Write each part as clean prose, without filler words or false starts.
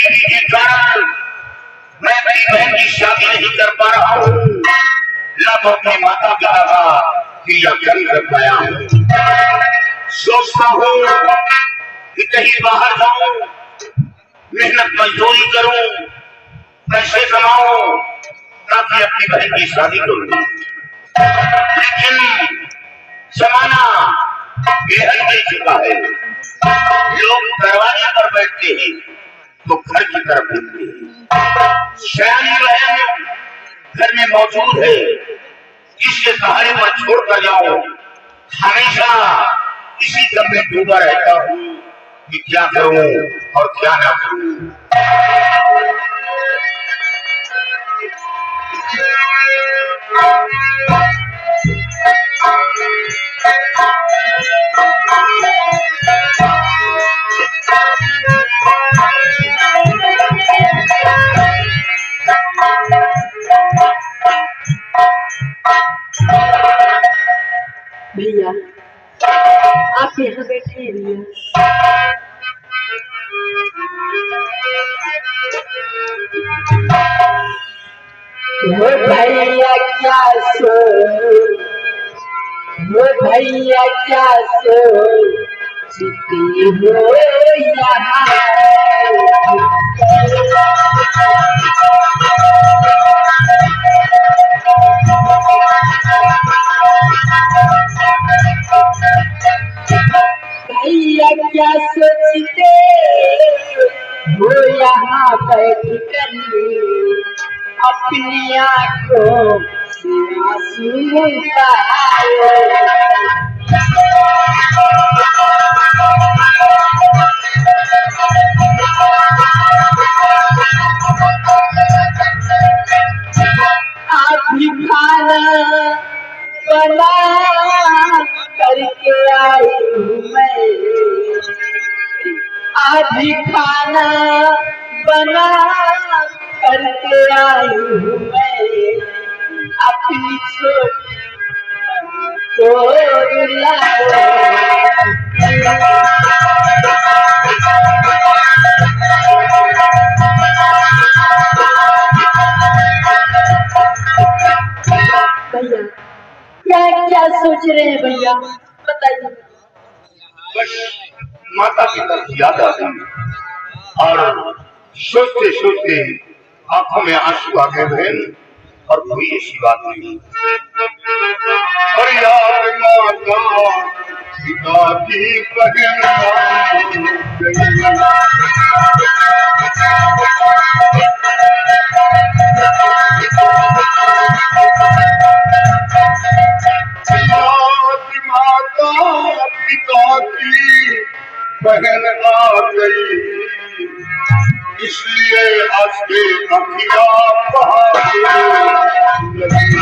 गरीबी के कारण मैं अपनी बहन की शादी नहीं कर पा रहा हूँ, न तो अपने माता पिता का क्रियाक्रम कर पाया हूँ। सोचता हूँ कि कहीं बाहर जाऊं, मेहनत मजदूरी करूं, पैसे कमाऊं, ताकि अपनी बहन की शादी करूं। लेकिन जमाना बेहद मिल चुका है। लोग दरवाजे पर बैठते हैं तो घर की तरफ देखते हैं। सयानी बहन घर में मौजूद है, इसके सहारे पर छोड़कर जाऊं, हमेशा इसी गम में डूबा रहता हूं कि क्या करूं और क्या ना करूं। भैया आप यहाँ बैठे रहिए। वो भैया क्या सोचती हो यहाँ। भैया क्या सोचते हो यहाँ बैठ कर अपनी आंखों से आंसू बहाओ। आप भी खाना बना करके आई हूँ मैं, आधी खाना बना करके आई हूँ मैं, अपनी छोटी को रुलाओ। भैया क्या सोच रहे हैं भैया, बताइए। बस माता पिता की याद आ गई और सोचते सोचते आंखों में आंसू आ गए बहन, और कोई ऐसी बात नहीं। और यार माता पिता की बहन माता पिता की बहन आ गई, इसलिए आज के अखिया बहाने लगी।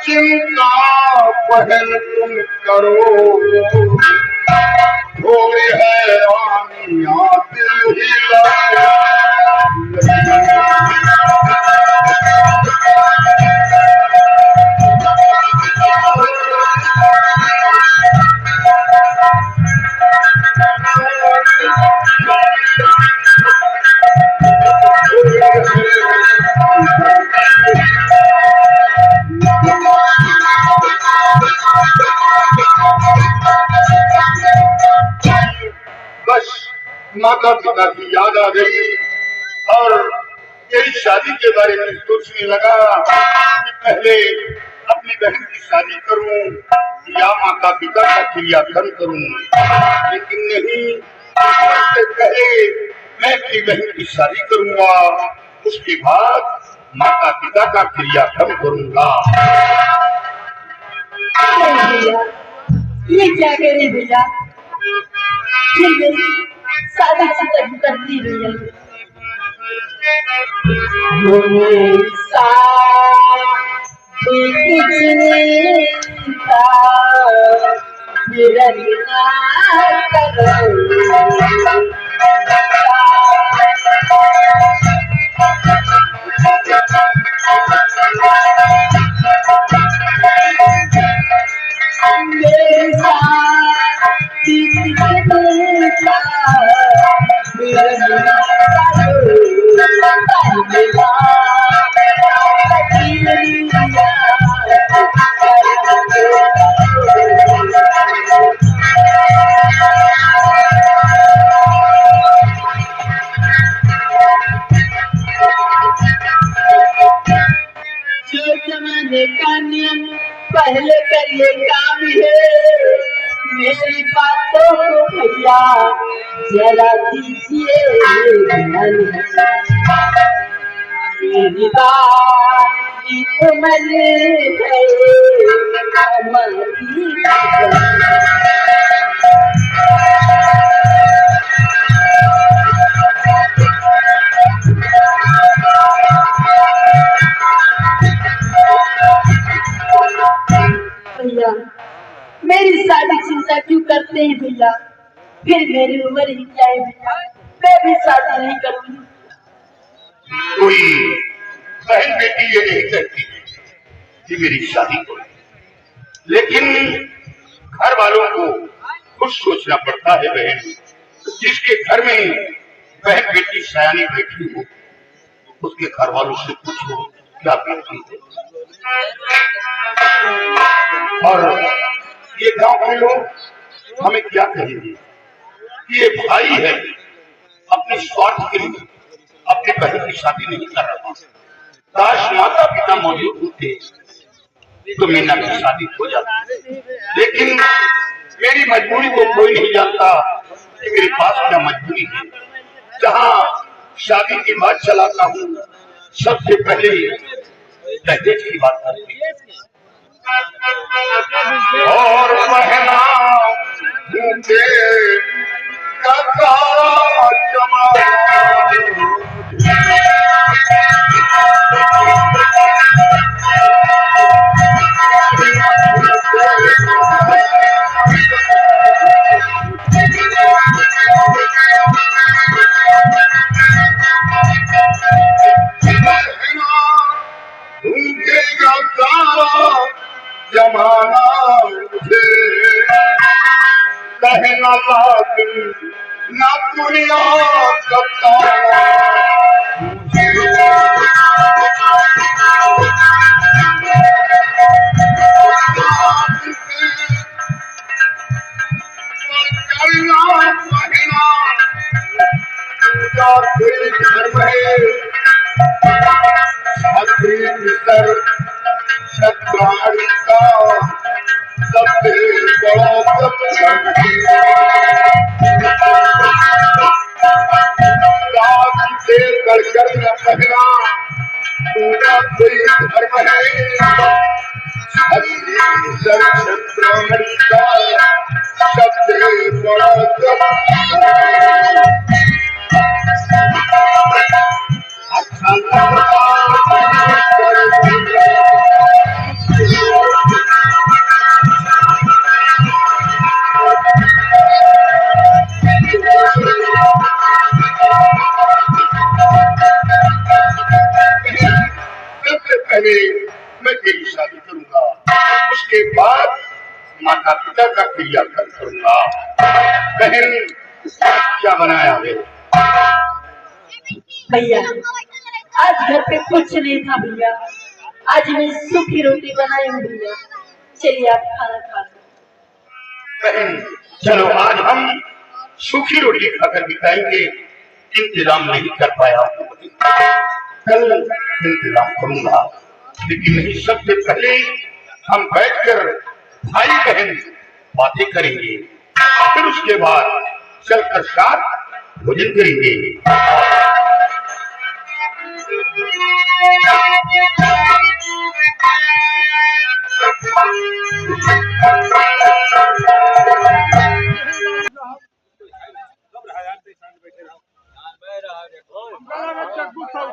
चिंता पहल तुम करो, थोड़ी हैरानियां दिल हिलाए। माता पिता की याद आ गई और यही शादी के बारे में सोचने लगा कि पहले अपनी बहन की शादी करूं या माता पिता का क्रियाक्रम करूं, लेकिन नहीं, उससे पहले मैं अपनी बहन की शादी करूंगा, उसके बाद माता पिता का क्रियाक्रम करूंगा। ये क्या करें भैया, शादी करती रही। पहले करिए काम है, मेरी बातों को भैया जरा दीजिए ध्यान। मेरी बात तो मन है हमारी भैया, मेरी शादी चिंता क्यों करते हैं भैया? फिर मेरी उम्र ही क्या है भैया, मैं भी शादी नहीं करूंगी। कोई बहन बेटी ये नहीं कहती कि मेरी शादी करो, लेकिन घर वालों को खुद सोचना पड़ता है। बहन, जिसके घर में बहन बेटी सयानी बैठी हो, उसके घर वालों से पूछो क्या कहती है। और ये गांव के लोग हमें क्या कहेंगे? ये भाई है, अपने स्वार्थ के लिए अपने बहन की शादी नहीं कर रहा। काश माता पिता मौजूद होते तो मीना की शादी हो जाती, लेकिन मेरी मजबूरी को कोई नहीं जानता कि मेरे पास क्या मजबूरी है। जहाँ शादी की बात चलाता हूँ, सबसे पहले दहेज की बात करती है। और बहना मुझे जमाना मुझे कहना लागी ना दुनिया करता धर्म है सत्कारी का सबसे बड़ा से करकर न कहना पूरा कोई धर्म है। सत्कारी का सबसे बड़ा अच्छा मैं तेरी शादी करूंगा, उसके बाद माता पिता का क्रियाक्रम करूंगा। बहन, क्या बनाया है? भैया, आज घर पे कुछ नहीं था भैया, आज मैं सूखी रोटी बनाई हूँ भैया, चलिए आप खाना खा लो। बहन, चलो आज हम सूखी रोटी खाकर बिताएंगे। इंतजाम नहीं कर पाया, कल इंतजाम करूंगा, लेकिन नहीं, सबसे पहले हम बैठकर भाई बहन बातें करेंगे, फिर उसके बाद चलकर साथ भोजन करेंगे।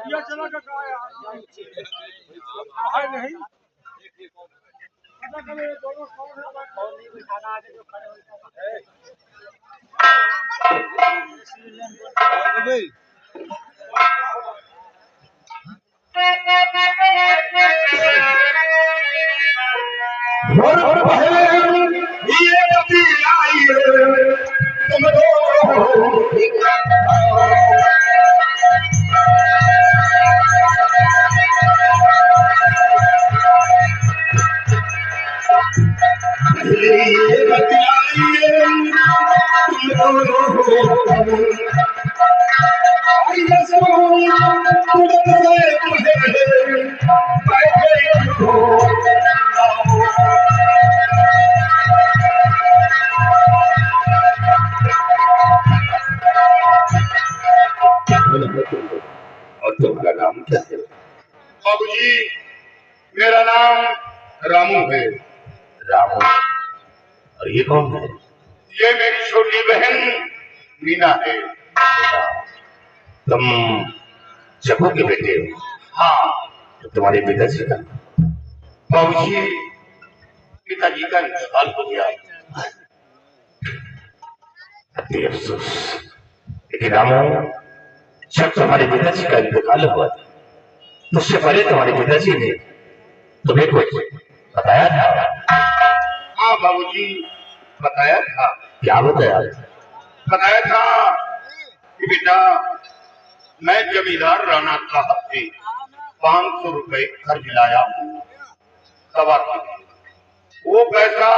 ये चला का कहा यार है नहीं पता करे दोनों कौन है कौन नहीं बिठाना आगे जो खड़े हो भाई और बहन ये नदी आई तुम ये नदी और तुम्हारा नाम क्या है? बाबू जी मेरा नाम रामू है। रामू? और ये कौन है? ये मेरी छोटी बहन मीना है। तुम जग्गू के बेटे हो? हाँ। तो तुम्हारे पिताजी का? बाबूजी पिताजी का इंतकाल हो गया। अति अफसोस। लेकिन रामू जब तुम्हारे पिताजी का इंतकाल हुआ था उससे पहले तुम्हारे पिताजी ने तुम्हें कुछ बताया था? हाँ बाबूजी बताया था। क्या बताया? बताया था कि बेटा मैं जमींदार राणा साहब से 500 रुपए कर्ज लाया हूँ दवा के लिए। वो पैसा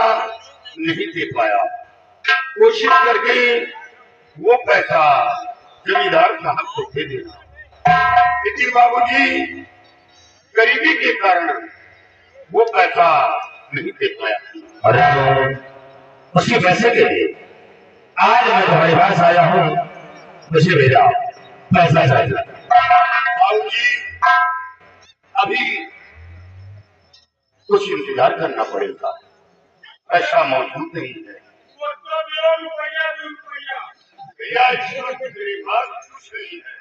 नहीं दे पाया। कोशिश करके वो पैसा जमींदार साहब को दे देना, लेकिन बाबूजी गरीबी के कारण वो पैसा नहीं दे पाया। अरे उसी पैसे के लिए आज मैं तुम्हारे पास आया हूँ। मुझे मेरा पैसा चाहिए। बाबूजी अभी कुछ इंतजार करना पड़ेगा, पैसा मौजूद नहीं है। भैया मेरी बात कुछ नहीं है,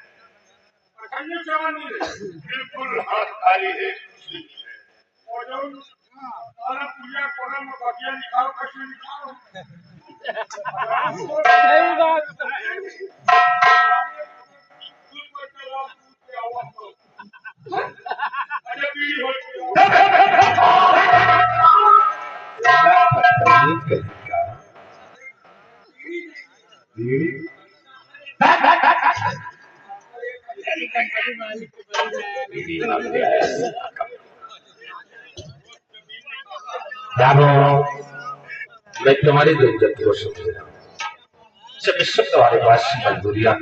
बिल्कुल हाथ खाली है, कुछ नहीं है। पूजा कोना में बगिया निकाल कैसे निकालो? सही बात मैं तुम्हारी जरूरत को समझ रहा हूँ। जब इस वक्त तुम्हारे पास मजबूरियां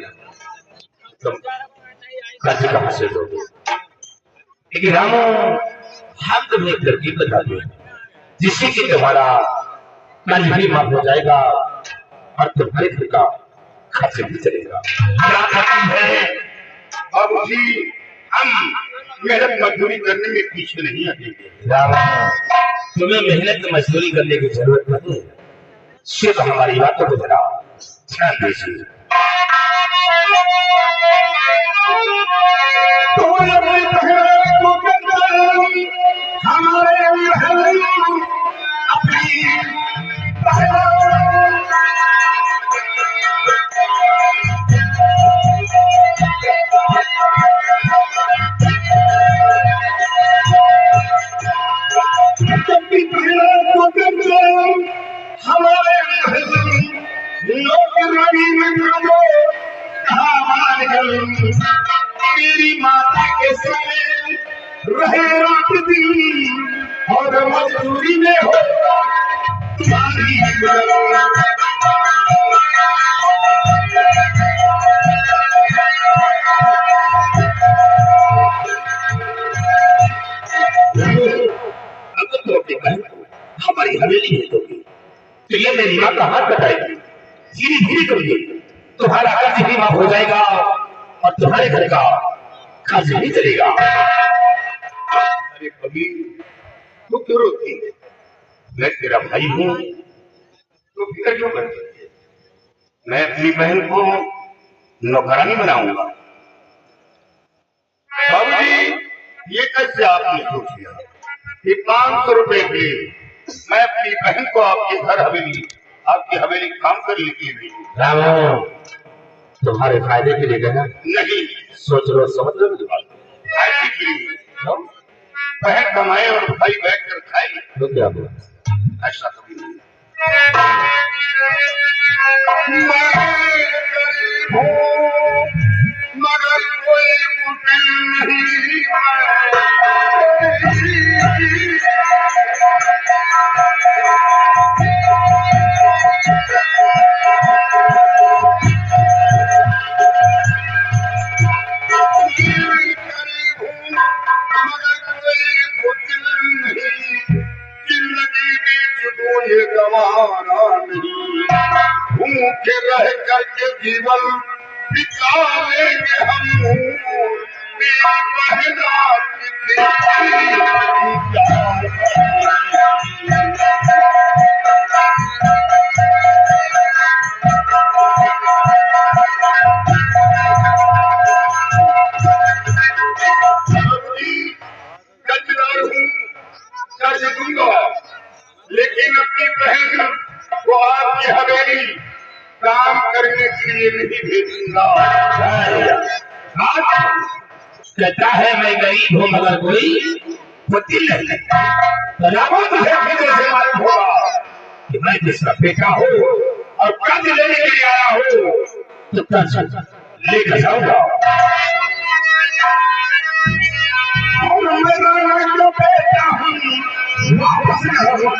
तुम कर्ज कहां से दोगे? लेकिन रामू हम तुम्हें एक तरकीब बता दें जिससे कि तुम्हारा कर्ज भी माफ हो जाएगा और तुम्हारे घर का खर्च भी चलेगा। क्या तरकीब है? बाबूजी हम मेहनत मजदूरी करने में पीछे नहीं हटेंगे। रामू तुम्हें मेहनत मजदूरी करने की जरूरत नहीं है, सिर्फ हमारी बातों को जरा ध्यान दीजिए। हमारे मेरी माता के समय रहे रात दिन और मजदूरी में हो तुम्हारी अगर तो हमारी हवेली में दोगे तो ये मेरी माँ का हाथ बताएगी, धीरे धीरे करिए तुम्हारा कर्ज भी माफ हो जाएगा और तुम्हारे घर का खर्च भी चलेगा। अरे कभी तू क्यों रोती है? मैं तेरा भाई हूँ तो फिक्र क्यों करती है? मैं अपनी बहन को नौकरानी बनाऊंगा। बाबूजी ये कैसे आपने सोच लिया कि 500 रुपए के लिए मैं अपनी बहन को आपकी हवेली काम कर लेती हुई रामो तुम्हारे फायदे के लिए कहना नहीं, सोच लो समझ लो मेरी बात फायदे के लिए बहन कमाए और भाई बैठ कर खाए, तो क्या हुआ ऐसा कभी नहीं। मैं गरीब हूँ मगर कोई मुश्किल नहीं, जिंदगी में जो ये गवारा नहीं, भूखे रह करके जीवन बिताएंगे हम, मेरी बहना कर्जदार हूँ, कर्ज दूंगा, लेकिन अपनी बहन को आपकी हवेली काम करने के लिए नहीं भेजूंगा। कहता है मैं गरीब हूँ मगर कोई वकील नहीं। रामो तुझे फिर से मालूम होगा कि मैं जिसका बेटा हूँ और कर्ज लेने के लिए आया हूँ, तो कर्ज लेकर जाऊंगा। और मैं जो बेटा हूँ वापस आऊंगा।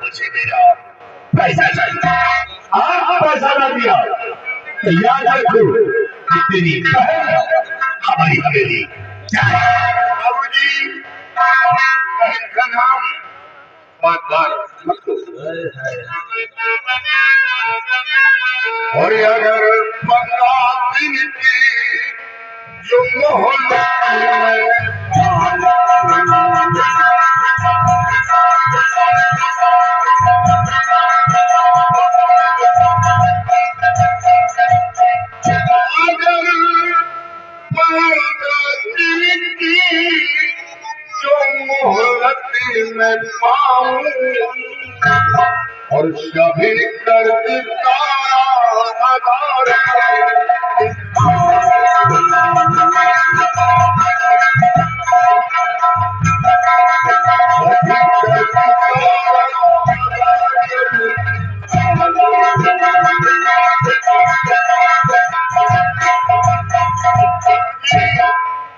मुझे मेरा पैसा चाहिए। आप पैसा ना दिया तो याद रखो कि तेरी बहन हमारी हवेली बाबूजी बहन का नाम बार मत लो। और अगर 15 दिन की जो मोहल्ला में पाऊं और सभी कर्ज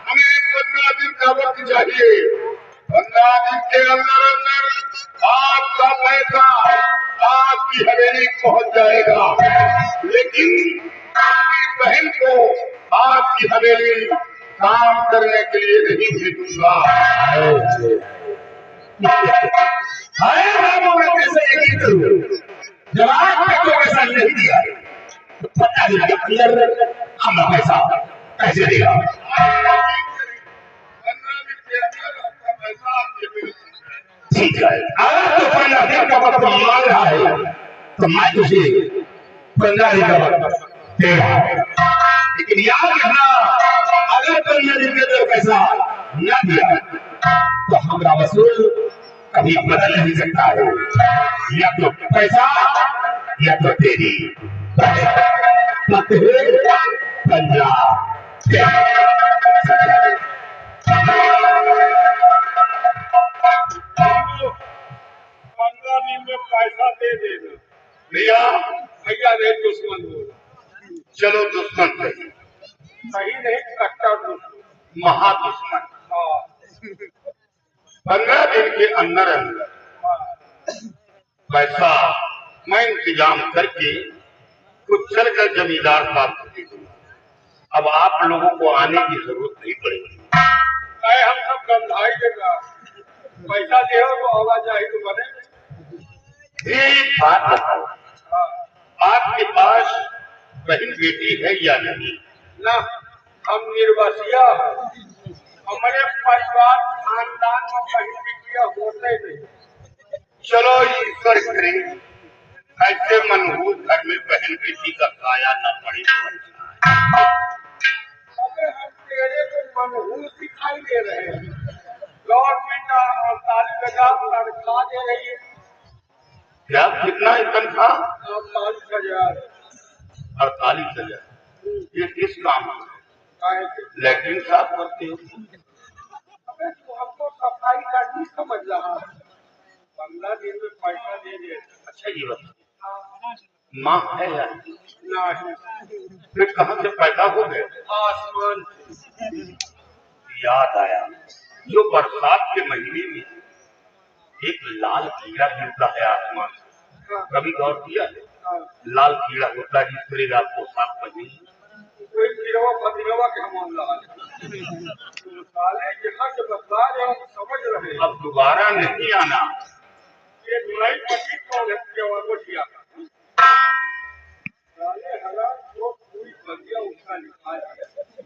हमें 15 दिन का वक्त चाहिए। 15 दिन के अंदर अंदर आपका पैसा आपकी हवेली पहुंच जाएगा, लेकिन आपकी बहन को आपकी हवेली काम करने के लिए नहीं भेजूंगा। कैसे यकीन करूं जब आपने कोई पैसा नहीं दिया तो पता नहीं हमारा पैसा कैसे देगा। 15 दिन के अंदर आपका पैसा आपके मिल ठीक है, अगर तो 15 दिन का वक्त मांग रहा है तो मैं तुझे 15 दिन का वक्त देगा, लेकिन याद रखना अगर 15 दिन के अंदर पैसा न दिया तो हमारा वसूल कभी बदल नहीं सकता है, या तो पैसा या तो तेरी दिन में पैसा दे देना। भैया भैया नहीं दुश्मन हो, चलो दुश्मन सही, सही नहीं कट्टर दुश्मन। महा दुश्मन। हाँ 15 दिन के अंदर अंदर पैसा मैं इंतजाम करके कुछ चलकर जमींदार साहब को दे दूंगा। अब आप लोगों को आने की जरूरत नहीं पड़ेगी। अरे हम सब गंधाई देगा पैसा दे तो आवाजाही तो बने। एक बात बताओ, हाँ, आपके पास बहन बेटी है या नहीं? ना हम निर्वासिया है, हमारे परिवार खानदान में बहन बेटियां होते नहीं। चलो ईश्वर करे ऐसे मनहूस घर में बहन बेटी का साया न पड़े तो अच्छा है। अबे हम तेरे को मनहूस दिखाई दे रहे हैं। गवर्नमेंट 48,000 तनख्वाह दे रही है। क्या कितना है तनख्वाह? 48,000। 48,000। ये किस काम में? काहे के? लेटरिन साफ करते हो? अबे तू हमको सफाई करनी समझ रहा है। 15 दिन में पैसा दे दे। अच्छा ये बताओ, माँ है या नहीं? नहीं, फिर कहाँ से पैदा हो गए? आसमान याद आया, जो बरसात के महीने में एक लाल कीड़ा गिरता है आसमान से, हाँ, कभी गौर किया है? हाँ। लाल कीड़ा होता है जिसमें रात को साफ पहनी। कोई गिरवा फतिरवा के हम लगा तुम साले जहाँ से बता रहे हो समझ रहे हो। अब दोबारा नहीं आना। ये दुलाई पति कौन है केवल गोटिया साले हरा तो पूरी बगिया उसका लिखा है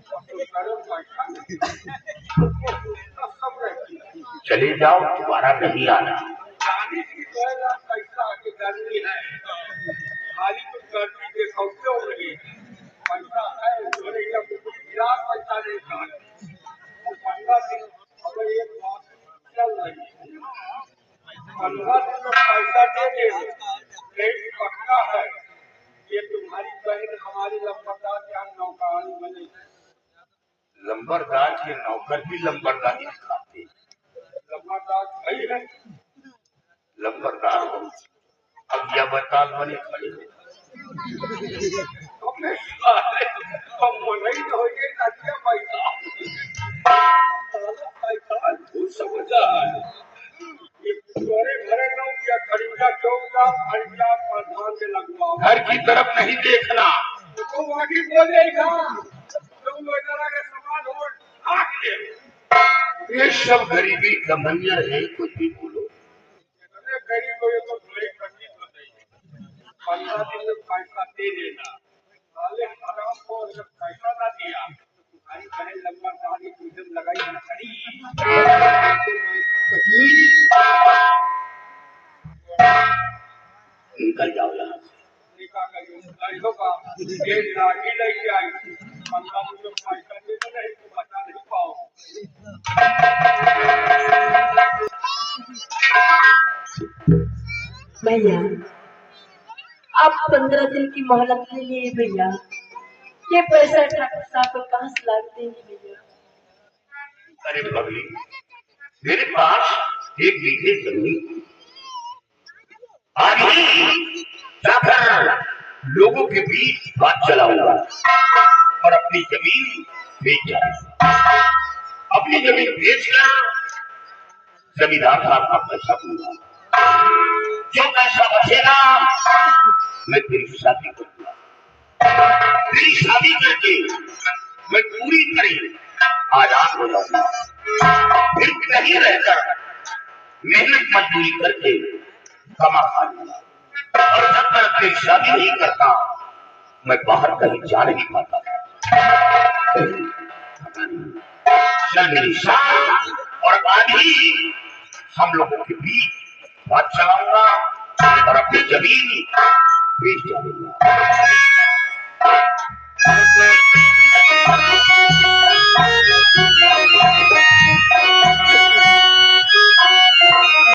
तो करो पैसा सब रहती है। चले जाओ, दोबारा नहीं आना। जाने की तो पैसा आके गर्मी है, खाली तो गर्मी देखते हो रही पैसा है जोड़े या कुछ गिरा पैसा नहीं था। 15 दिन अब एक बात चल रही है, 15 दिन में पैसा दे दे नहीं पक्का है। ये तुम्हारी बहन हमारी लंबरदार क्या नौकरानी बने। लंबरदार के नौकर भी लंबरदारी दिखाते हैं। लंबरदार भाई है, लंबरदार हो अब यह बताल बने खड़े हैं। हमें सारे हम नहीं हो ये ताकिया पैसा पैसा तू समझा है। ये तोरे घरे न क्या खरीदा चौका खरीदा प्रधान से लगवाओ। घर की तरफ नहीं देखना। तो बाकी बोलेगा तुम वगैरह के सामान हो आग ले। ये सब गरीबी का मंजर है, कुछ भी बोलो। अरे गरीब हो ये तो बड़ी कठिन बताई 15 दिन में पैसा दे देना। साले हराम को अगर पैसा ना दिया तुम्हारी बहन लंबरदारी तुझे लगाई ना खड़ी। निकल जाओ यहाँ से। निकाह का ये लड़कों का ये लाठी लेके आई 15 दिन में पैसा दे दे नहीं तो बचा नहीं पाओ। भैया आप 15 दिन की मोहलत ले लिए भैया, ये पैसा ठाकुर साहब को कहाँ से ला के देंगे भैया? अरे बबली, मेरे पास एक बीघे जमीन, आज ही जाकर लोगों के बीच बात चलाऊंगा और अपनी जमीन बेच जाऊंगा। अपनी जमीन बेचकर जमींदार साहब का पैसा दूंगा। जो पैसा बचेगा मैं तेरी शादी करूंगा। तेरी शादी करके मैं पूरी तरह आजाद हो जाऊंगा। फिर कहीं रहकर मेहनत मजदूरी करके कमा खा लूंगा। और जब तक तेरी शादी नहीं करता मैं बाहर कहीं जा नहीं पाता। चल मेरी शान और आज ही हम लोगों के बीच बात चलाऊंगा और अपनी जमीन बेच जाऊंगा।